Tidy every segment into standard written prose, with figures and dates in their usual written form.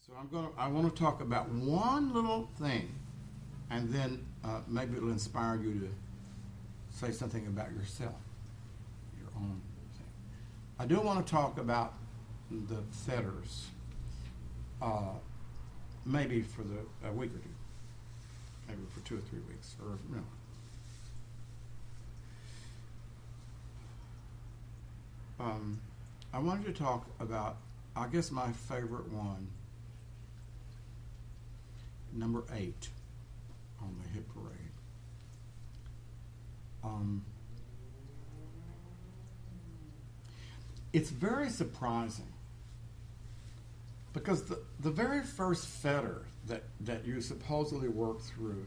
So I want to talk about one little thing, and then maybe it'll inspire you to say something about yourself, your own thing. I do want to talk about the fetters, maybe for a week or two, maybe for 2 or 3 weeks, or no. I wanted to talk about, I guess, my favorite one, number 8 on the hit parade. It's very surprising because the very first fetter that you supposedly we work through,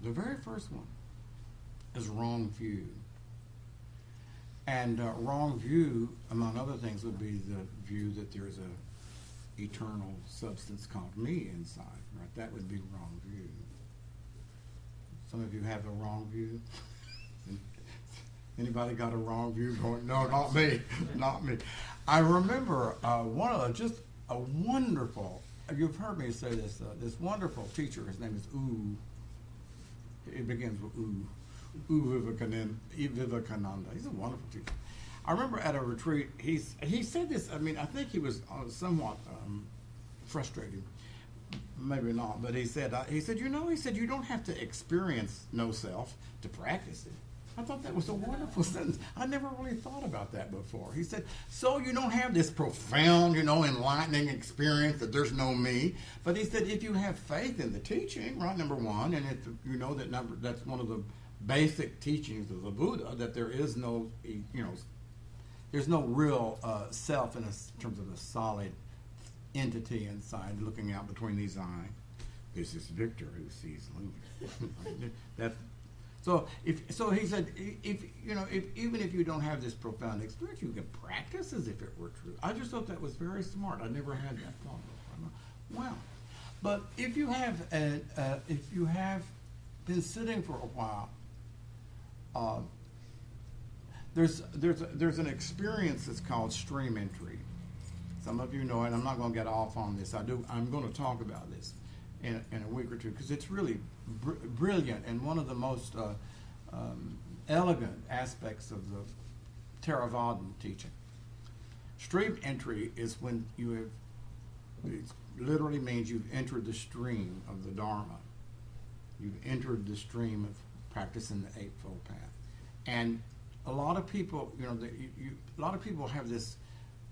the very first one is wrong view. And wrong view, among other things, would be the view that there's a eternal substance called me inside, right? That would be wrong view. Some of you have a wrong view. Anybody got a wrong view going, no, not me, not me. I remember just a wonderful, you've heard me say this, this wonderful teacher, his name is U. It begins with U. Vivekananda. He's a wonderful teacher. I remember at a retreat, he said this. I mean, I think he was somewhat frustrated, maybe not, but he said, you don't have to experience no self to practice it. I thought that was a wonderful sentence. I never really thought about that before. He said, so you don't have this profound, enlightening experience that there's no me. But he said, if you have faith in the teaching, right, number one, and if you know that's one of the basic teachings of the Buddha, that there is no, there's no real self in terms of a solid entity inside looking out between these eyes. This is Victor who sees Luna. So he said, even if you don't have this profound experience, you can practice as if it were true. I just thought that was very smart. I never had that thought before. Wow. But if you have been sitting for a while, there's an experience that's called stream entry. Some of you know it. I'm not going to get off on this. I'm going to talk about this in a week or two because it's really brilliant and one of the most elegant aspects of the Theravadan teaching. Stream entry is when it literally means you've entered the stream of the Dharma. You've entered the stream of practicing the Eightfold Path. And a lot of people, a lot of people have this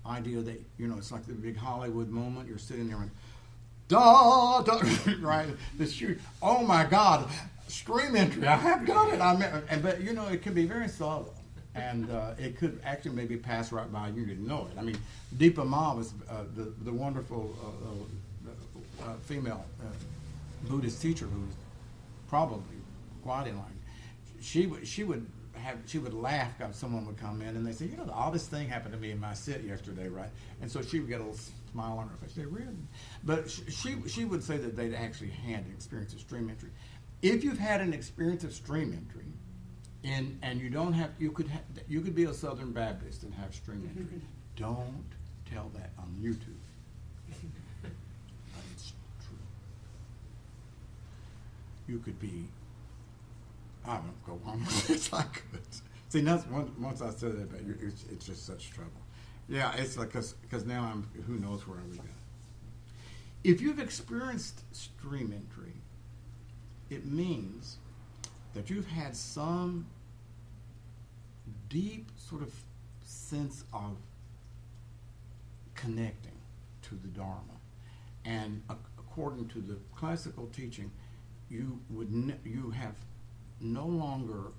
idea that, it's like the big Hollywood moment. You're sitting there and da, da, right? This huge, oh my God, stream entry, I have done it. But it can be very subtle. And it could actually maybe pass right by you didn't know it. I mean, Deepa Ma was the wonderful female Buddhist teacher who was probably quite enlightened. She would laugh if someone would come in and they say, the oddest thing happened to me in my sit yesterday, right? And so she would get a little smile on her face. They really, but she would say that they'd actually had an experience of stream entry. If you've had an experience of stream entry, and you don't have, you could be a Southern Baptist and have stream entry. Don't tell that on YouTube. But it's true. You could be. I won't go on with this. I could. See, that's once I said that, but it's just such trouble. Yeah, it's like because now who knows where I would go. If you've experienced stream entry, it means that you've had some deep sort of sense of connecting to the Dharma, and according to the classical teaching, you have no longer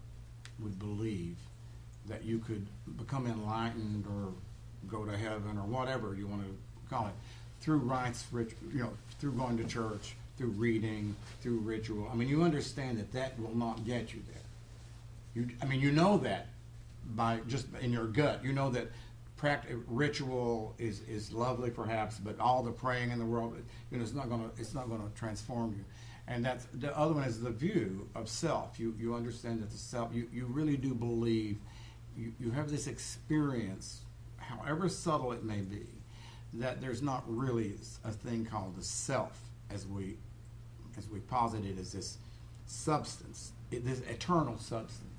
would believe that you could become enlightened or go to heaven or whatever you want to call it through rites, through going to church, through reading, through ritual. I mean, you understand that will not get you there. You know that by just in your gut. You know that ritual is lovely, perhaps, but all the praying in the world, it's not going to transform you. And that's the other one is the view of self. You understand that the self. You really do believe. You have this experience, however subtle it may be, that there's not really a thing called the self as we posit it as this substance, this eternal substance.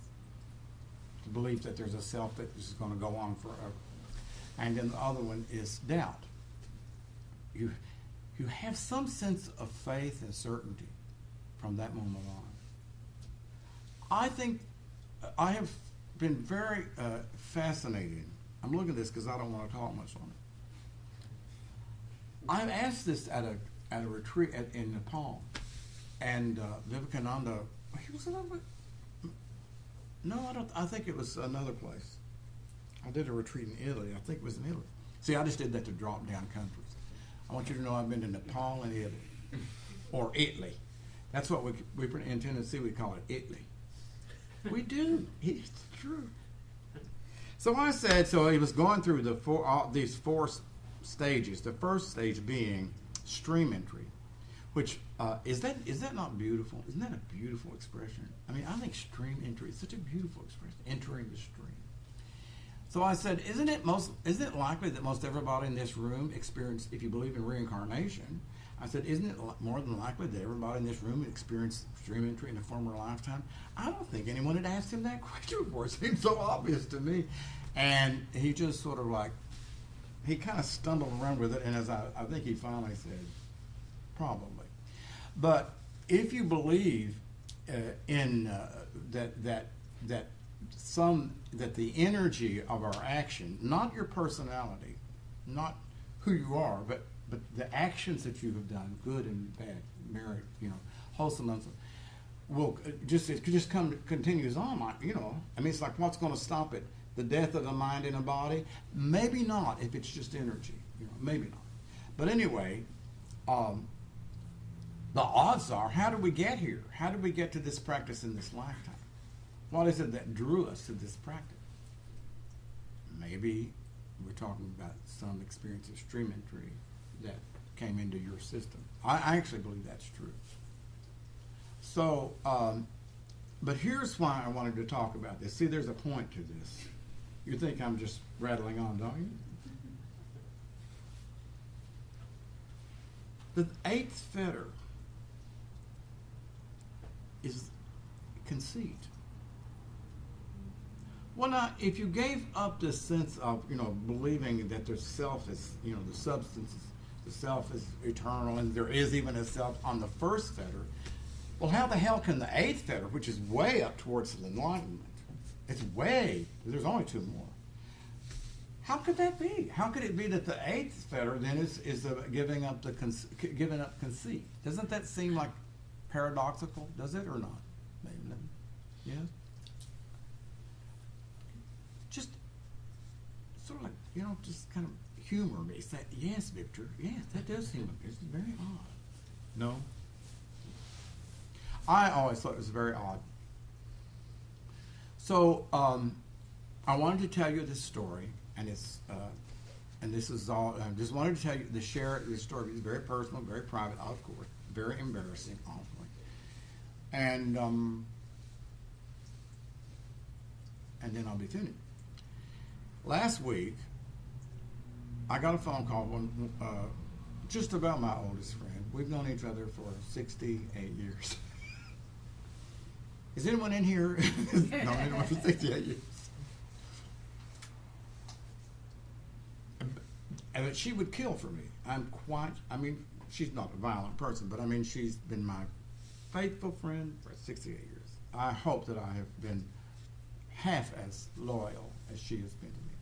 The belief that there's a self that is going to go on forever. And then the other one is doubt. You have some sense of faith and certainty from that moment on. I think I have been very fascinated. I'm looking at this because I don't want to talk much on it. I've asked this at a retreat in Nepal, and Vivekananda, he was a little bit. No, I don't. I think it was another place. I did a retreat in Italy. I think it was in Italy. See, I just did that to drop down countries. I want you to know I've been to Nepal and Italy, or Italy. That's what we in Tennessee we call it, Italy. We do. It's true. So I said. So he was going through these four stages. The first stage being stream entry, which is that not beautiful? Isn't that a beautiful expression? I mean, I think stream entry is such a beautiful expression. Entering the stream. So I said, isn't it likely that most everybody in this room experienced, if you believe in reincarnation, I said, isn't it more than likely that everybody in this room experienced stream entry in a former lifetime? I don't think anyone had asked him that question before. It seemed so obvious to me. And he just sort of he kind of stumbled around with it, and as I think he finally said, probably. But if you believe in that the energy of our action, not your personality, not who you are, but the actions that you have done, good and bad, merit, wholesome, unwholesome, will just continues on. I mean, it's like, what's going to stop it? The death of the mind in a body? Maybe not, if it's just energy. Maybe not. But anyway, the odds are, how did we get here? How did we get to this practice in this lifetime? What is it that drew us to this practice? Maybe we're talking about some experience of stream entry that came into your system. I actually believe that's true. So, but here's why I wanted to talk about this. See, there's a point to this. You think I'm just rattling on, don't you? The eighth fetter is conceit. Well, now, if you gave up this sense of, believing that the self is, the substance, the self is eternal, and there is even a self on the first fetter, well, how the hell can the eighth fetter, which is way up towards the enlightenment, there's only two more. How could that be? How could it be that the eighth fetter then is giving up conceit? Doesn't that seem like paradoxical? Does it or not? Maybe. Yes. Just sort of like, just kind of humor me. Say, yes, Victor. Yes, that does seem like it's very odd. No. I always thought it was very odd. So I wanted to tell you this story, and this is all. I just wanted to tell you, share this story. It's very personal, very private, of course, very embarrassing, awfully, and then I'll be finished. Last week, I got a phone call just about my oldest friend. We've known each other for 68 years. Is anyone in here known anyone for 68 years? And she would kill for me. She's not a violent person, but she's been my faithful friend for 68 years. I hope that I have been half as loyal as she has been to me.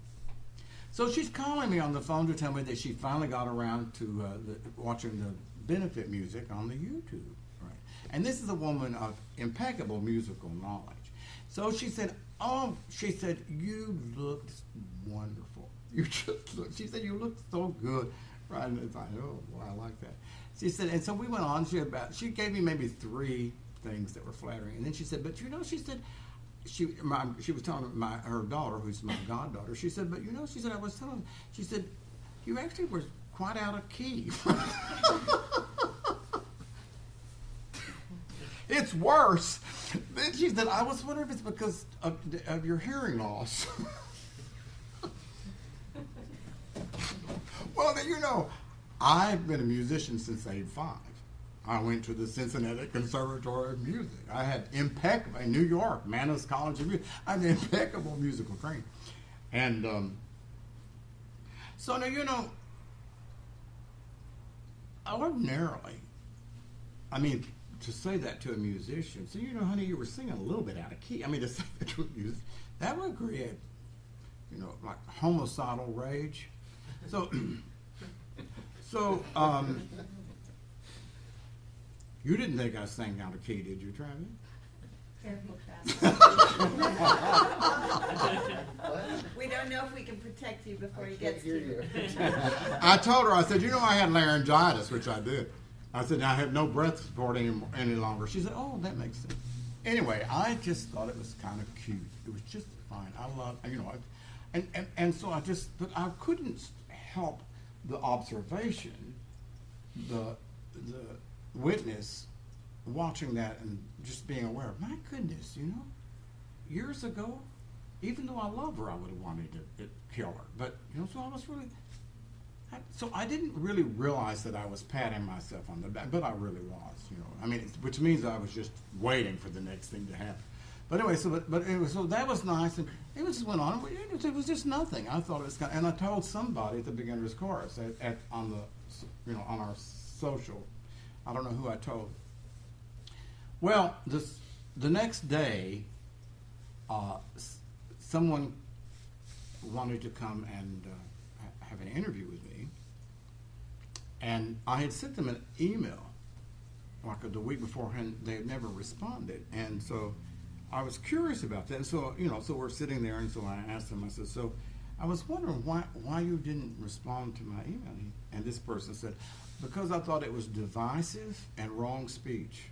So she's calling me on the phone to tell me that she finally got around to watching the benefit music on the YouTube. Right? And this is a woman of impeccable musical knowledge. So she said, you looked wonderful. She said, you looked so good. Right? And I thought, oh, well, I like that. She said, and so we went on. She gave me maybe 3 things that were flattering. And then she said, but she said, she was telling her daughter, who's my goddaughter, she said, but she said, I was telling her, she said, you actually were quite out of key. It's worse. Then she said, I was wondering if it's because of your hearing loss. Well, I've been a musician since age 5. I went to the Cincinnati Conservatory of Music. I had impeccable, in New York, Mannes College of Music. I had impeccable musical training. And so now, ordinarily, to say that to a musician, so honey, you were singing a little bit out of key. To say that to a musician, that would create, like homicidal rage. So, you didn't think I sang out of key, did you, Travis? We don't know if we can protect you before he gets to you. I told her, I said, I had laryngitis, which I did. I said, I have no breath support any longer. She said, oh, that makes sense. Anyway, I just thought it was kind of cute. It was just fine. I love, and so but I couldn't help the observation, the witness watching that and just being aware of, my goodness, years ago, even though I love her, I would have wanted to kill her. But, so I was really, so I didn't really realize that I was patting myself on the back, but I really was, which means I was just waiting for the next thing to happen. But anyway, so that was nice, and it just went on. It was just nothing. I thought it was and I told somebody at the beginner's chorus on our social. I don't know who I told. Well, the next day, someone wanted to come and have an interview with me, and I had sent them an email like the week beforehand. They had never responded, and so I was curious about that. And so so we're sitting there, and so I asked them. I said, so I was wondering why you didn't respond to my email. And this person said, because I thought it was divisive and wrong speech.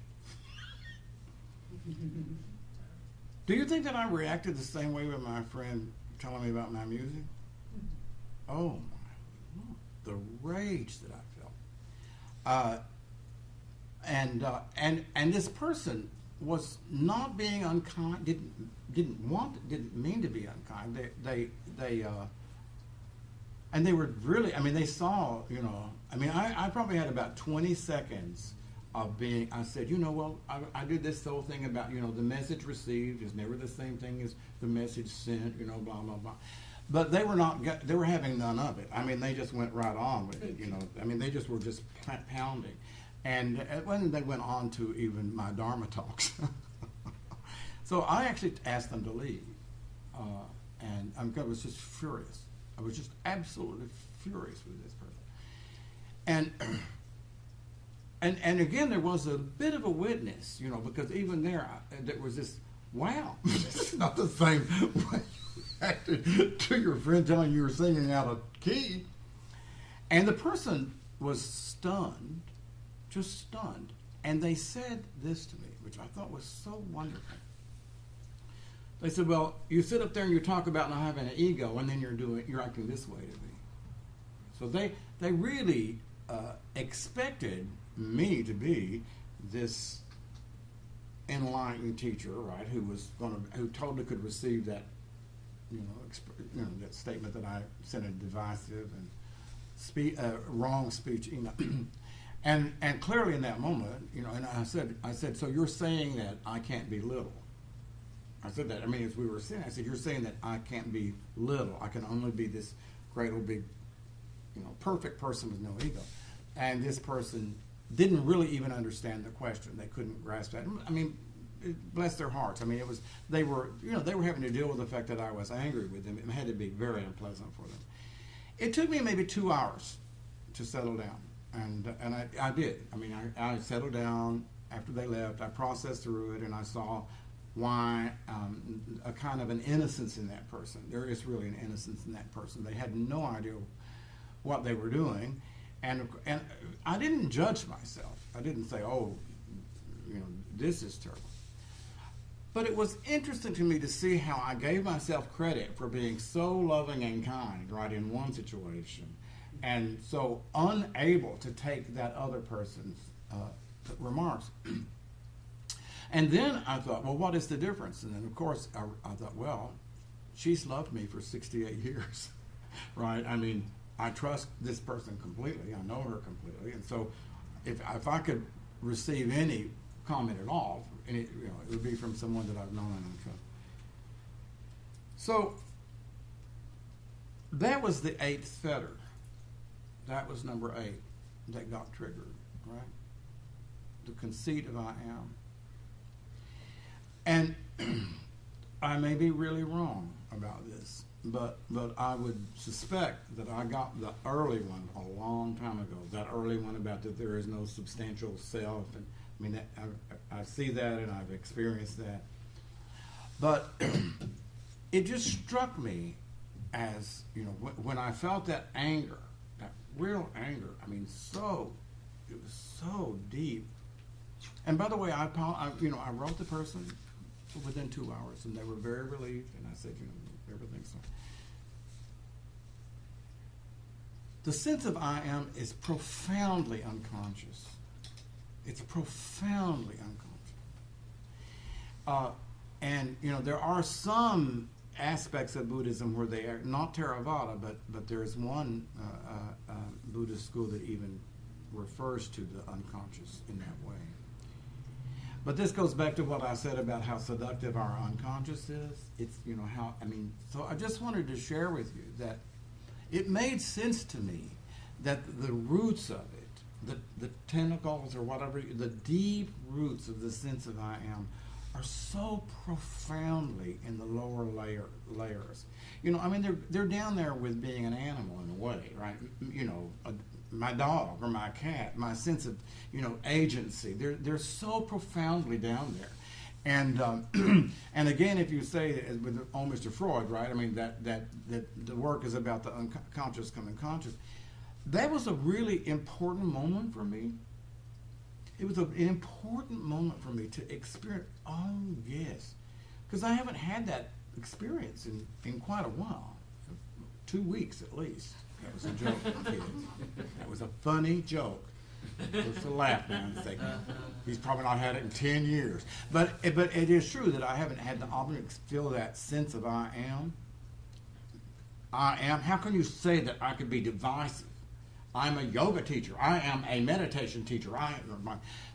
Do you think that I reacted the same way with my friend telling me about my music? Oh my Lord, the rage that I felt. And this person was not being unkind. Didn't mean to be unkind. And they were really. They saw. I probably had about 20 seconds of being. I said, I did this whole thing about, the message received is never the same thing as the message sent. Blah blah blah. But they were not. They were having none of it. They just went right on with it. They just were just pounding. And when they went on to even my Dharma talks. So I actually asked them to leave. And I was just furious. I was just absolutely furious with this person. And again, there was a bit of a witness, because even there was this, wow, this is not the same way you acted to your friend telling you were singing out of key. And the person was stunned. Just stunned. And they said this to me, which I thought was so wonderful. They said, well, you sit up there and you talk about not having an ego, and then you're acting this way to me. So they really expected me to be this enlightened teacher, right, who totally could receive that, that statement that I sent a divisive and wrong speech email. And clearly in that moment, and I said, so you're saying that I can't be little. I said that, as we were saying, I said, you're saying that I can't be little. I can only be this great old big, perfect person with no ego. And this person didn't really even understand the question. They couldn't grasp that. Bless their hearts. They were having to deal with the fact that I was angry with them. It had to be very unpleasant for them. It took me maybe 2 hours to settle down. And I did. I settled down after they left. I processed through it, and I saw why a kind of an innocence in that person. There is really an innocence in that person. They had no idea what they were doing, and I didn't judge myself. I didn't say, oh, this is terrible. But it was interesting to me to see how I gave myself credit for being so loving and kind, right, in one situation, and so unable to take that other person's remarks. And then I thought, well, what is the difference? And then, of course, I thought, well, she's loved me for 68 years, right? I trust this person completely. I know her completely, and so if I could receive any comment at all, it would be from someone that I've known and I trust. So that was the 8th fetter. That was number 8 that got triggered, right? The conceit of I am. And I may be really wrong about this, but I would suspect that I got the early one a long time ago. That early one about that there is no substantial self, and I mean that I see that and I've experienced that. But it just struck me as, when I felt that anger, that real anger. I mean, it was so deep. And by the way, I wrote the person within 2 hours, and they were very relieved. And I said, everything's fine. The sense of I am is profoundly unconscious. It's profoundly unconscious. And there are some aspects of Buddhism where they are not Theravada, but there's one Buddhist school that even refers to the unconscious in that way. But this goes back to what I said about how seductive our unconscious is. It's, so I just wanted to share with you that it made sense to me that the roots of it, the tentacles or whatever, the deep roots of the sense of I am are so profoundly in the lower layers. They're down there with being an animal in a way, right? My dog or my cat, my sense of, agency. They're so profoundly down there. And and again, if you say with Mr. Freud, right? I mean that the work is about the unconscious coming conscious. That was a really important moment for me. It was an important moment for me to experience. Oh yes, because I haven't had that experience in quite a while, 2 weeks at least. That was a joke, kids. That was a funny joke. Just to laugh now and say, he's probably not had it in 10 years. But it is true that I haven't had the opportunity to feel that sense of I am. I am. How can you say that I could be divisive? I'm a yoga teacher. I am a meditation teacher.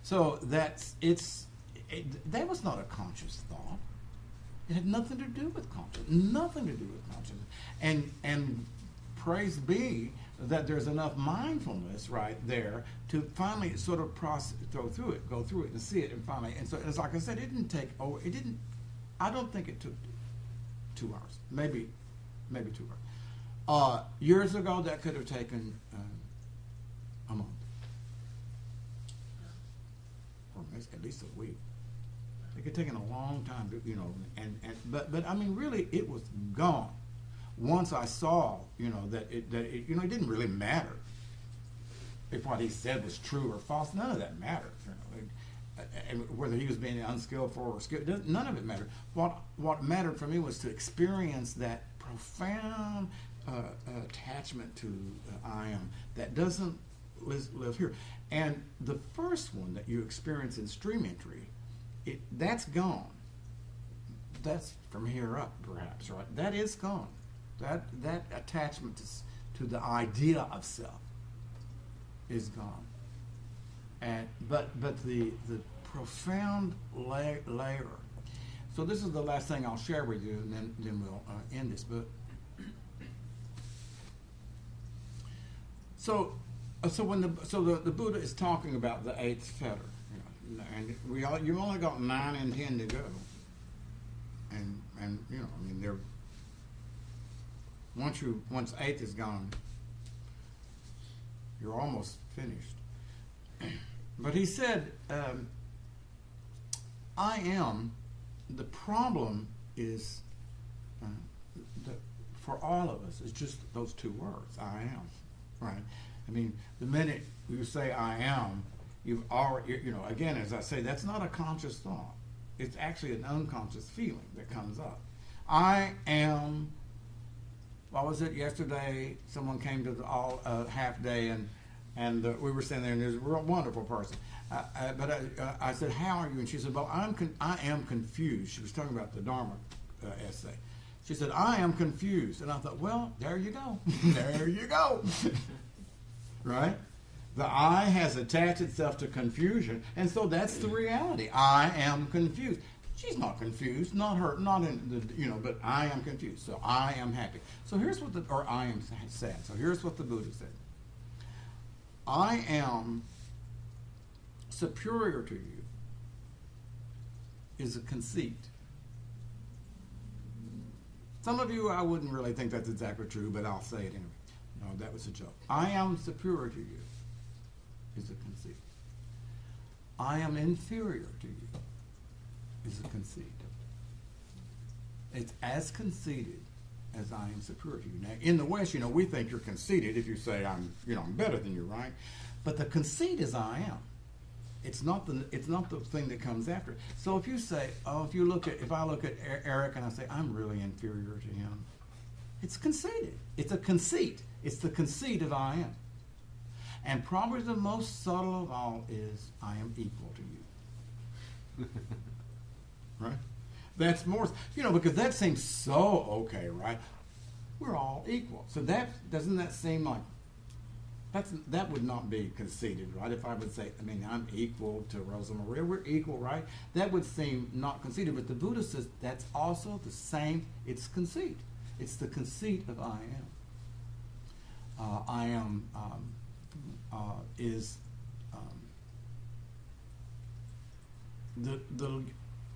So that was not a conscious thought. It had nothing to do with consciousness. Nothing to do with consciousness. And praise be that there's enough mindfulness right there to finally sort of go through it and see it, and finally. And so, as like I said, it didn't take. I don't think it took 2 hours. Maybe 2 hours. Years ago, that could have taken a month, or at least a week. It could have taken a long time, but I mean, really, it was gone. Once I saw, that it didn't really matter if what he said was true or false. None of that mattered. And whether he was being unskillful or skilled, none of it mattered. What mattered for me was to experience that profound attachment to I am that doesn't live here. And the first one that you experience in stream entry, that's gone. That's from here up, perhaps, right? That is gone. That attachment to the idea of self is gone. But the profound layer. So this is the last thing I'll share with you, and then we'll end this. But so the Buddha is talking about the 8th fetter, and you only got 9 and 10 to go, and they're. Once 8th is gone, you're almost finished. But he said, I am, the problem is, for all of us, it's just those 2 words, I am, right? I mean, the minute you say I am, you've already, again, as I say, that's not a conscious thought. It's actually an unconscious feeling that comes up. I am. What was it yesterday? Someone came to the half day, and we were sitting there, and there's a real wonderful person. But I said, "How are you?" And she said, "Well, I am confused." She was talking about the Dharma essay. She said, I am confused. And I thought, well, there you go. There you go. Right? The I has attached itself to confusion, and so that's the reality. I am confused. She's not confused, not her, not in the, but I am confused. So I am happy. So here's what or I am sad. So here's what the Buddha said. I am superior to you is a conceit. Some of you, I wouldn't really think that's exactly true, but I'll say it anyway. No, that was a joke. I am superior to you is a conceit. I am inferior to you is a conceit. It's as conceited as I am superior to you. Now, in the West, we think you're conceited if you say I'm better than you, right? But the conceit is I am. It's not the thing that comes after it. So if you say, if I look at Eric and I say I'm really inferior to him, it's conceited. It's a conceit. It's the conceit of I am. And probably the most subtle of all is I am equal to you. Right? That's more, because that seems so okay, right? We're all equal. So doesn't that seem like, that would not be conceited, right? If I would say, I'm equal to Rosa Maria, we're equal, right? That would seem not conceited, but the Buddha says that's also the same, it's conceit. It's the conceit of I am. I am is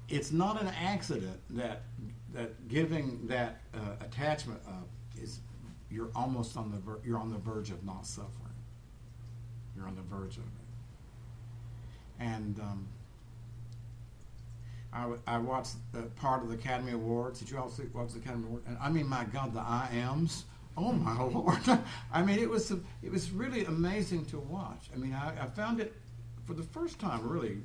it's not an accident that giving that attachment up is you're almost on the verge of not suffering. You're on the verge of it. And I watched part of the Academy Awards. Did you all watch the Academy Awards? And my God, the I Ams. Oh my Lord! It was really amazing to watch. I found it for the first time really.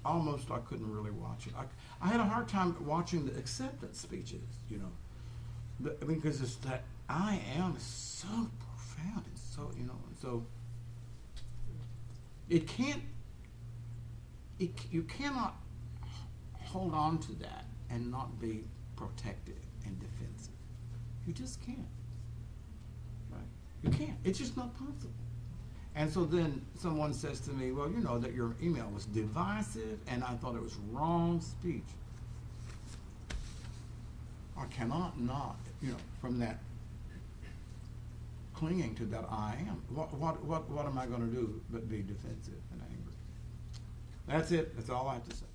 Almost I couldn't really watch it. I had a hard time watching the acceptance speeches, because it's that I am so profound and so, and so you cannot hold on to that and not be protective and defensive. You just can't. Right? You can't. It's just not possible. And so then someone says to me, well, that your email was divisive and I thought it was wrong speech. I cannot not, from that clinging to that I am. What am I going to do but be defensive and angry? That's it. That's all I have to say.